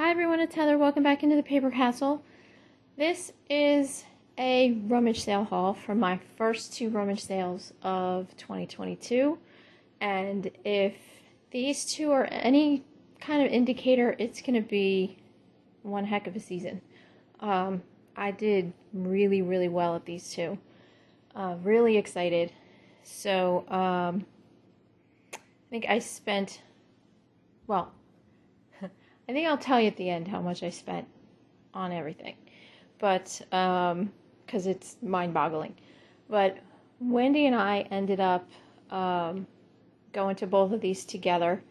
Hi everyone, it's Heather. Welcome back into the Paper Castle. This is a rummage sale haul from my first two rummage sales of 2022. And if these two are any kind of indicator, it's going to be one heck of a season. I did really, really well at these two. Really excited. So, I think I spent, well, I think I'll tell you at the end how much I spent on everything, but because it's mind-boggling. But Wendy and I ended up going to both of these together.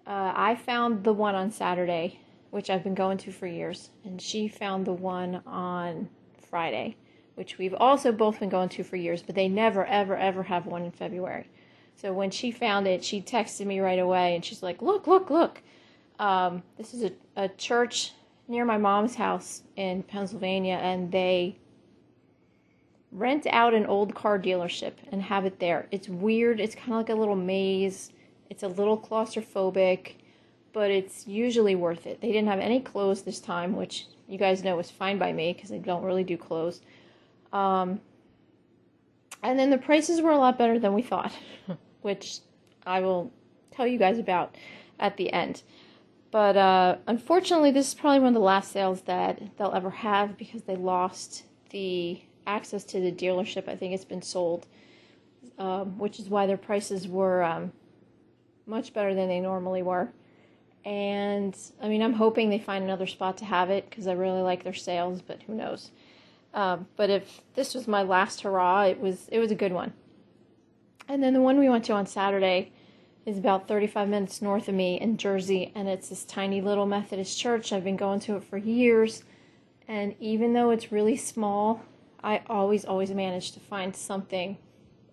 I found the one on Saturday, which I've been going to for years, and she found the one on Friday, which we've also both been going to for years, but they never, ever, ever have one in February. So when she found it, she texted me right away, and she's like, look, look, look. This is a church near my mom's house in Pennsylvania, and they rent out an old car dealership and have it there. It's weird. It's kind of like a little maze. It's a little claustrophobic, but it's usually worth it. They didn't have any clothes this time, which you guys know is fine by me because I don't really do clothes. And then the prices were a lot better than we thought, which I will tell you guys about at the end. But unfortunately, this is probably one of the last sales that they'll ever have because they lost the access to the dealership. I think it's been sold, which is why their prices were much better than they normally were. And, I mean, I'm hoping they find another spot to have it because I really like their sales, but who knows. But if this was my last hurrah, it was a good one. And then the one we went to on Saturday is about 35 minutes north of me in Jersey, and it's this tiny little Methodist church. I've been going to it for years, and even though it's really small, I always manage to find something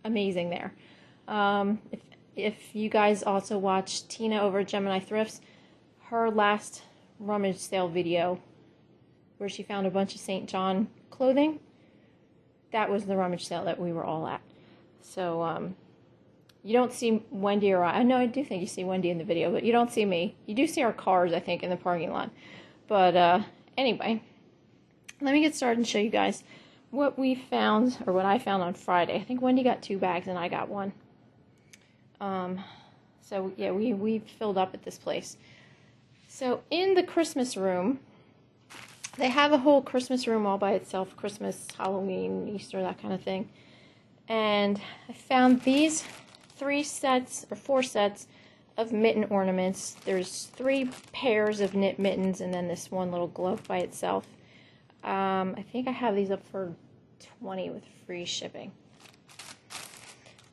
amazing there. If you guys also watch Tina over at Gemini Thrifts, her last rummage sale video where she found a bunch of St. John clothing, that was the rummage sale that we were all at. So, you don't see Wendy or I know I do think you see Wendy in the video, but you don't see me. You do see our cars, I think, in the parking lot. But anyway, let me get started and show you guys what we found, or what I found on Friday. I think Wendy got 2 bags and I got 1. So yeah, we filled up at this place. So in the Christmas room, they have a whole Christmas room all by itself. Christmas, Halloween, Easter, that kind of thing. And I found these 4 sets of mitten ornaments. There's 3 pairs of knit mittens and then this one little glove by itself. I think I have these up for $20 with free shipping.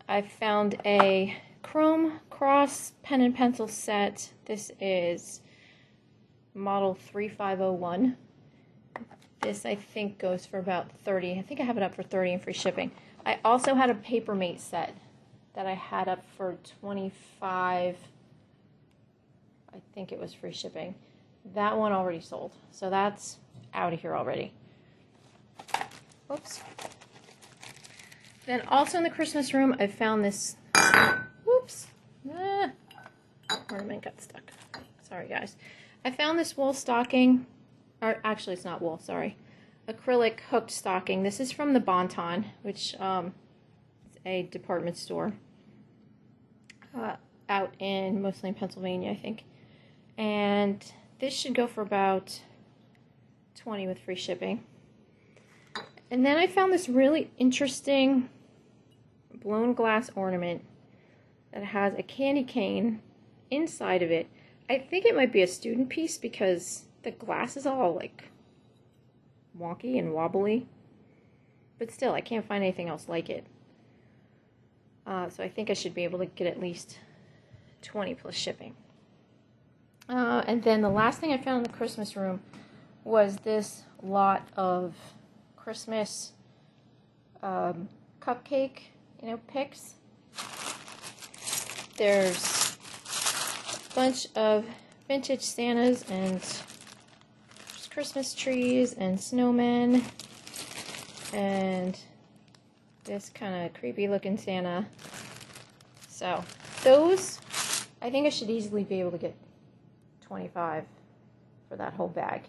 I found a chrome cross pen and pencil set. This is model 3501. This I think goes for about $30. I think I have it up for $30 and free shipping. I also had a paper mate set that I had up for $25. I think it was free shipping. That one already sold, so that's out of here already. Whoops. Then also in the Christmas room, I found this, ornament got stuck. Sorry guys. I found this wool stocking, or actually it's not wool, sorry. Acrylic hooked stocking. This is from the Bon-Ton, which is a department store out in, mostly in Pennsylvania, I think. And this should go for about $20 with free shipping. And then I found this really interesting blown glass ornament that has a candy cane inside of it. I think it might be a student piece because the glass is all like wonky and wobbly, but still I can't find anything else like it. So I think I should be able to get at least $20 plus shipping. And then the last thing I found in the Christmas room was this lot of Christmas cupcake, picks. There's a bunch of vintage Santas and Christmas trees and snowmen and this kind of creepy looking Santa. So those, I think I should easily be able to get 25 for that whole bag.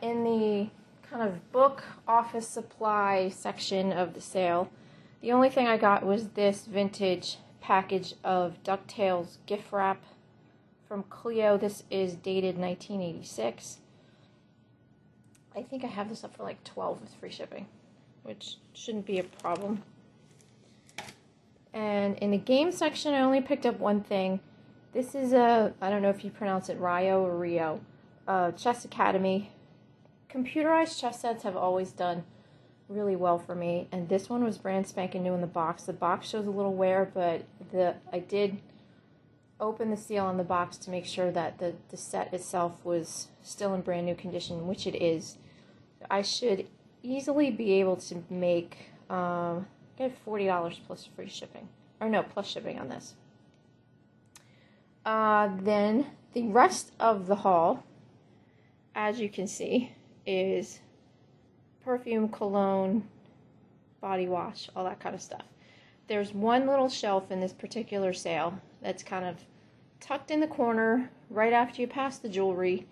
In the kind of book office supply section of the sale, the only thing I got was this vintage package of DuckTales gift wrap from Clio. This is dated 1986. I think I have this up for like $12 with free shipping, which shouldn't be a problem. And in the game section, I only picked up one thing. This is a, I don't know if you pronounce it Rio or Rio, Chess Academy. Computerized chess sets have always done really well for me, and this one was brand spanking new in the box. The box shows a little wear, but I did open the seal on the box to make sure that the set itself was still in brand new condition, which it is. I should easily be able to make get $40 plus free shipping, or no, plus shipping on this. Then the rest of the haul, as you can see, is perfume, cologne, body wash, all that kind of stuff. There's one little shelf in this particular sale that's kind of tucked in the corner right after you pass the jewelry,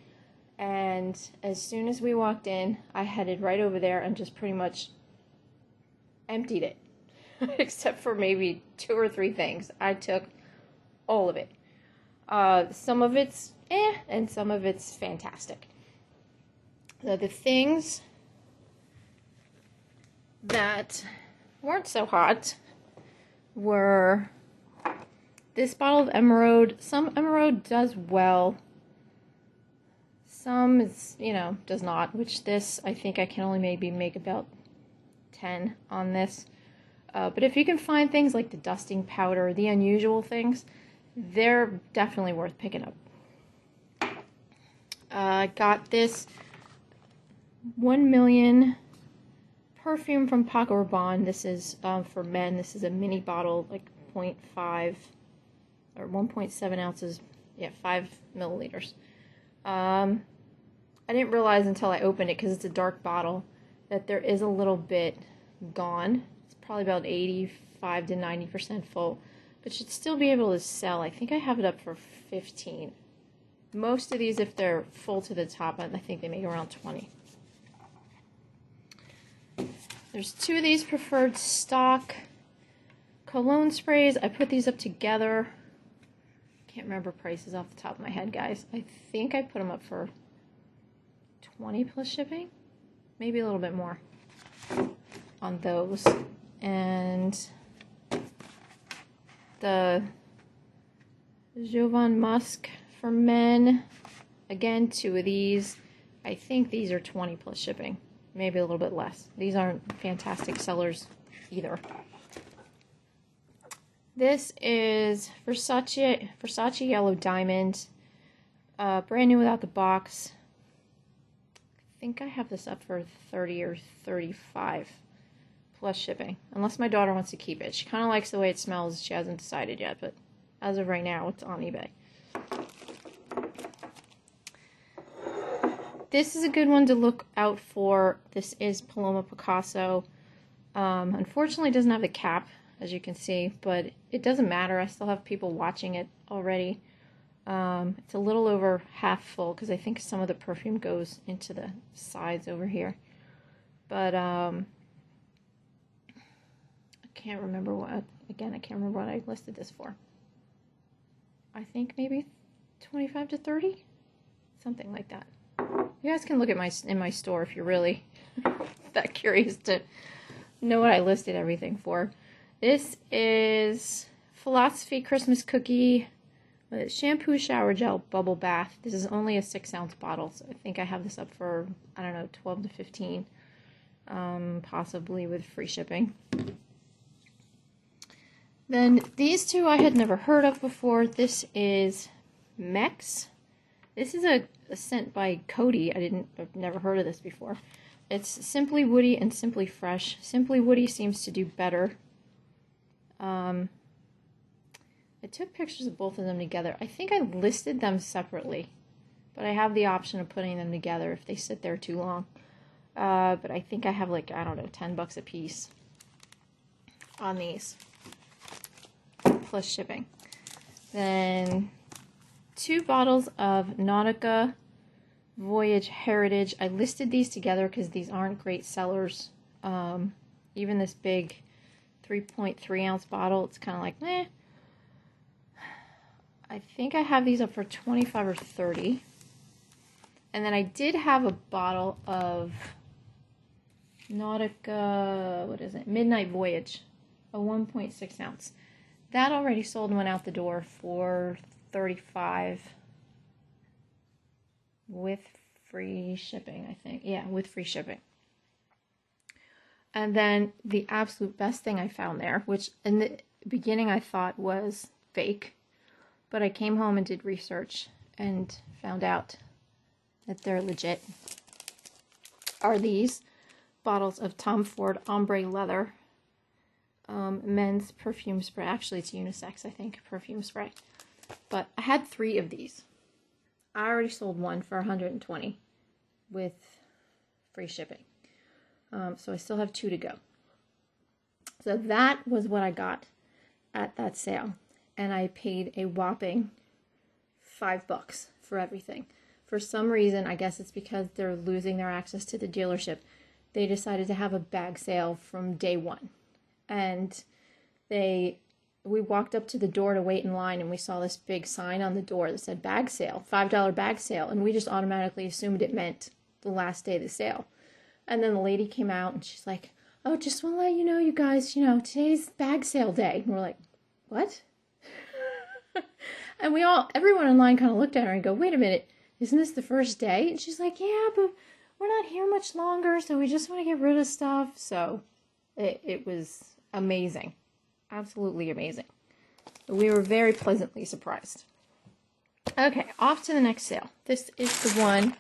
and as soon as we walked in, I headed right over there and just pretty much emptied it, except for maybe 2 or 3 things. I took all of it. Some of it's and some of it's fantastic. The things that weren't so hot were this bottle of Emerald. Some Emerald does well. Some is, does not, which this, I think I can only maybe make about 10 on this. But if you can find things like the dusting powder, the unusual things, they're definitely worth picking up. I got this 1 million perfume from Paco Rabanne. This is for men. This is a mini bottle, like 0.5 or 1.7 ounces. Yeah, 5 milliliters. I didn't realize until I opened it, because it's a dark bottle, that there is a little bit gone. It's probably about 85 to 90% full, but should still be able to sell. I think I have it up for 15. Most of these, if they're full to the top, I think they make around 20. There's 2 of these preferred stock cologne sprays. I put these up together. Can't remember prices off the top of my head, guys. I think I put them up for 20 plus shipping, maybe a little bit more on those. And the Jovan Musk for men, again, 2 of these. I think these are 20 plus shipping, maybe a little bit less. These aren't fantastic sellers either. This is Versace Yellow Diamond, brand new without the box. I think I have this up for 30 or 35 plus shipping, unless my daughter wants to keep it. She kind of likes the way it smells. She hasn't decided yet, but as of right now, it's on eBay. This is a good one to look out for. This is Paloma Picasso. Unfortunately, it doesn't have the cap, as you can see, but it doesn't matter. I still have people watching it already. It's a little over half full, because I think some of the perfume goes into the sides over here. But I can't remember what, again, I can't remember what I listed this for. I think maybe 25 to 30? Something like that. You guys can look at in my store if you're really that curious to know what I listed everything for. This is Philosophy Christmas Cookie shampoo shower gel bubble bath. This is only a 6-ounce bottle, so I think I have this up for, I don't know, 12 to 15, possibly with free shipping. Then these 2 I had never heard of before. This is Mex. This is a scent by Cody. I've never heard of this before. It's Simply Woody and Simply Fresh. Simply Woody seems to do better. I took pictures of both of them together. I think I listed them separately, but I have the option of putting them together if they sit there too long. But I think I have, like, I don't know, $10 a piece on these, plus shipping. Then 2 bottles of Nautica Voyage Heritage. I listed these together because these aren't great sellers. Even this big 3.3 ounce bottle, it's kind of like, meh. I think I have these up for 25 or 30. And then I did have a bottle of Nautica, what is it? Midnight Voyage, a 1.6 ounce. That already sold and went out the door for $35 with free shipping, I think. Yeah, with free shipping. And then the absolute best thing I found there, which in the beginning I thought was fake, but I came home and did research and found out that they're legit, are these bottles of Tom Ford Ombre Leather men's perfume spray. Actually, it's unisex, I think, perfume spray. But I had 3 of these. I already sold one for $120 with free shipping. So I still have 2 to go. So that was what I got at that sale. And I paid a whopping $5 for everything. For some reason, I guess it's because they're losing their access to the dealership, they decided to have a bag sale from day one. And we walked up to the door to wait in line, and we saw this big sign on the door that said bag sale, $5 bag sale. And we just automatically assumed it meant the last day of the sale. And then the lady came out and she's like, oh, just want to let you know, you guys, today's bag sale day. And we're like, what? And everyone in line kind of looked at her and go, wait a minute, isn't this the first day? And she's like, yeah, but we're not here much longer, so we just want to get rid of stuff. So it was amazing. Absolutely amazing. We were very pleasantly surprised. Okay, off to the next sale. This is the one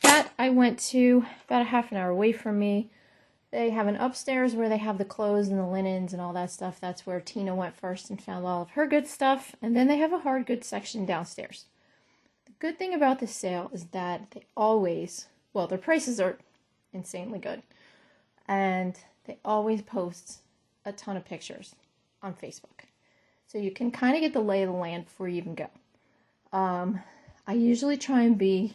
that I went to about a half an hour away from me. They have an upstairs where they have the clothes and the linens and all that stuff. That's where Tina went first and found all of her good stuff. And then they have a hard goods section downstairs. The good thing about this sale is that they always, well, their prices are insanely good. And they always post a ton of pictures on Facebook. So you can kind of get the lay of the land before you even go. I usually try and be,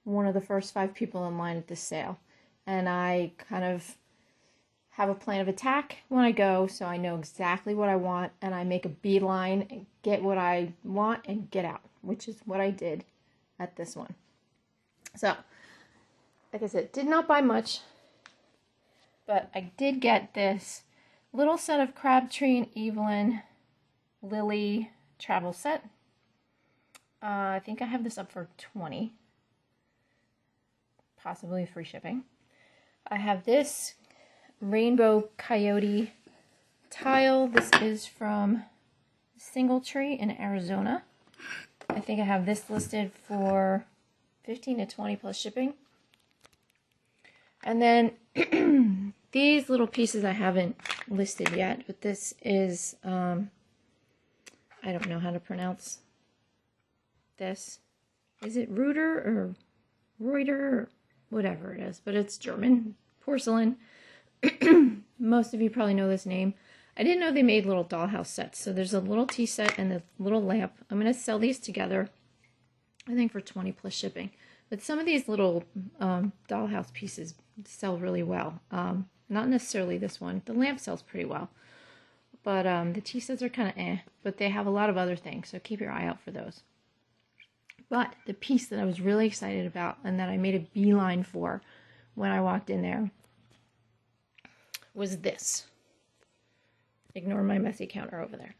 one of the first 5 people in line at this sale. And I kind of have a plan of attack when I go, so I know exactly what I want, and I make a beeline and get what I want and get out, which is what I did at this one. So, like I said, did not buy much, but I did get this little set of Crabtree and Evelyn Lily travel set. I think I have this up for $20, possibly free shipping. I have this Rainbow Coyote tile. This is from Singletree in Arizona. I think I have this listed for $15 to $20 plus shipping. And then these little pieces I haven't listed yet, but this is, I don't know how to pronounce this. Is it Reuter or Reuter or whatever it is, but it's German porcelain. Most of you probably know this name. I didn't know they made little dollhouse sets. So there's a little tea set and a little lamp. I'm going to sell these together, I think for $20 plus shipping. But some of these little dollhouse pieces sell really well. Not necessarily this one. The lamp sells pretty well. But the tea sets are kind of but they have a lot of other things, so keep your eye out for those. But the piece that I was really excited about and that I made a beeline for when I walked in there was this. Ignore my messy counter over there.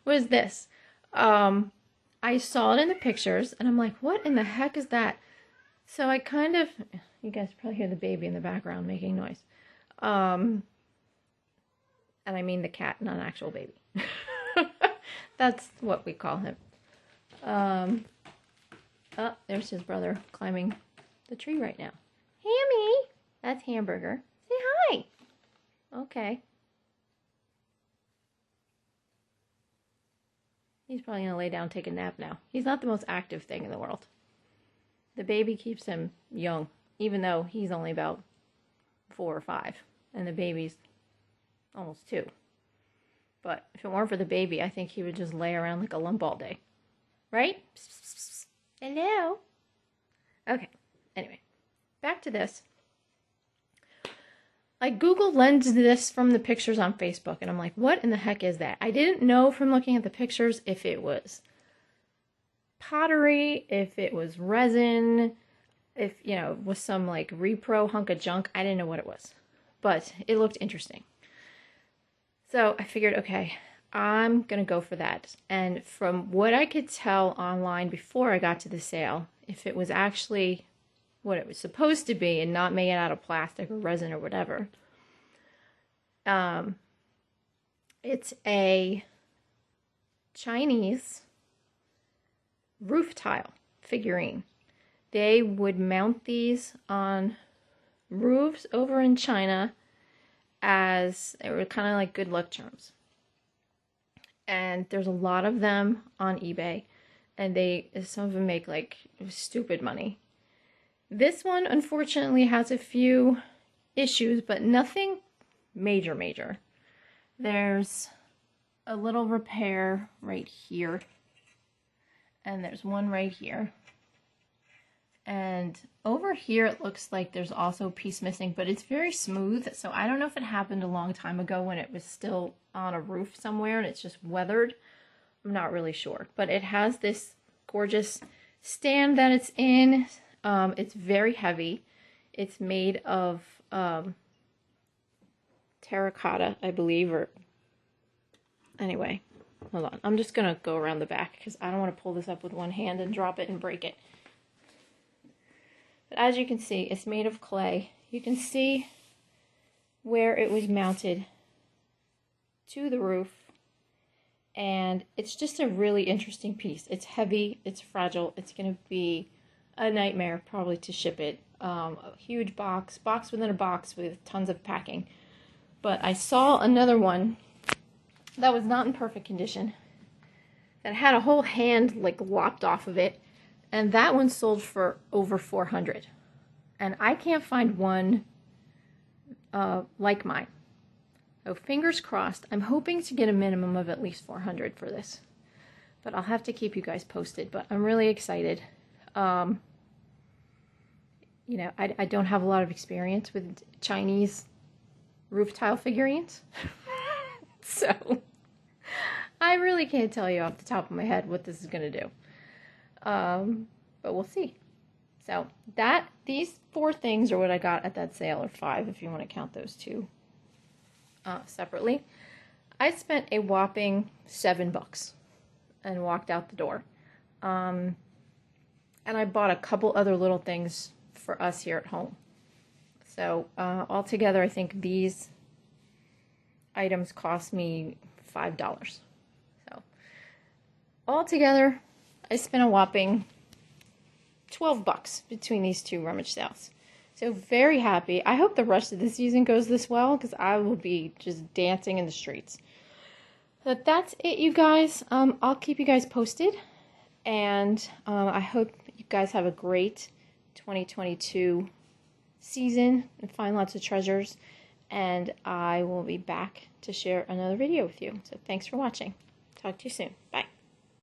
Was this. I saw it in the pictures and I'm like, what in the heck is that? So I kind of, you guys probably hear the baby in the background making noise. And I mean the cat, not an actual baby. That's what we call him. Oh, there's his brother climbing the tree right now. Hammy! That's Hamburger. Say hi! Okay. He's probably going to lay down and take a nap now. He's not the most active thing in the world. The baby keeps him young, even though he's only about 4 or 5. And the baby's almost 2. But if it weren't for the baby, I think he would just lay around like a lump all day. Right? Psst, psst, psst, psst. Hello? Okay. Anyway, back to this. I Google lensed this from the pictures on Facebook, and I'm like, what in the heck is that? I didn't know from looking at the pictures if it was pottery, if it was resin, if, you know, it was some like repro hunk of junk. I didn't know what it was, but it looked interesting. So I figured, okay, I'm going to go for that. And from what I could tell online before I got to the sale, if it was actually what it was supposed to be and not made out of plastic or resin or whatever, it's a Chinese roof tile figurine. They would mount these on roofs over in China as they were kind of like good luck charms. And there's a lot of them on eBay, and some of them make like stupid money. This one unfortunately has a few issues, but nothing major. There's a little repair right here, and there's one right here. And over here it looks like there's also a piece missing, but it's very smooth, so I don't know if it happened a long time ago when it was still on a roof somewhere and it's just weathered. I'm not really sure, but it has this gorgeous stand that it's in. It's very heavy. It's made of terracotta, I believe, or anyway, hold on. I'm just gonna go around the back because I don't want to pull this up with one hand and drop it and break it. But as you can see, it's made of clay. You can see where it was mounted to the roof, and it's just a really interesting piece. It's heavy, it's fragile, it's going to be a nightmare probably to ship it. A huge box within a box with tons of packing. But I saw another one that was not in perfect condition, that had a whole hand like lopped off of it. And that one sold for over $400. And I can't find one like mine. So fingers crossed. I'm hoping to get a minimum of at least $400 for this. But I'll have to keep you guys posted. But I'm really excited. You know, I don't have a lot of experience with Chinese roof tile figurines. So I really can't tell you off the top of my head what this is going to do. But we'll see. So these 4 things are what I got at that sale, or 5 if you want to count those 2 separately. I spent a whopping $7 and walked out the door. And I bought a couple other little things for us here at home. So altogether, I think these items cost me $5. So altogether, I spent a whopping $12 between these 2 rummage sales. So very happy. I hope the rest of the season goes this well, because I will be just dancing in the streets. But that's it, you guys. I'll keep you guys posted, and I hope you guys have a great 2022 season and find lots of treasures. And I will be back to share another video with you. So thanks for watching. Talk to you soon. Bye.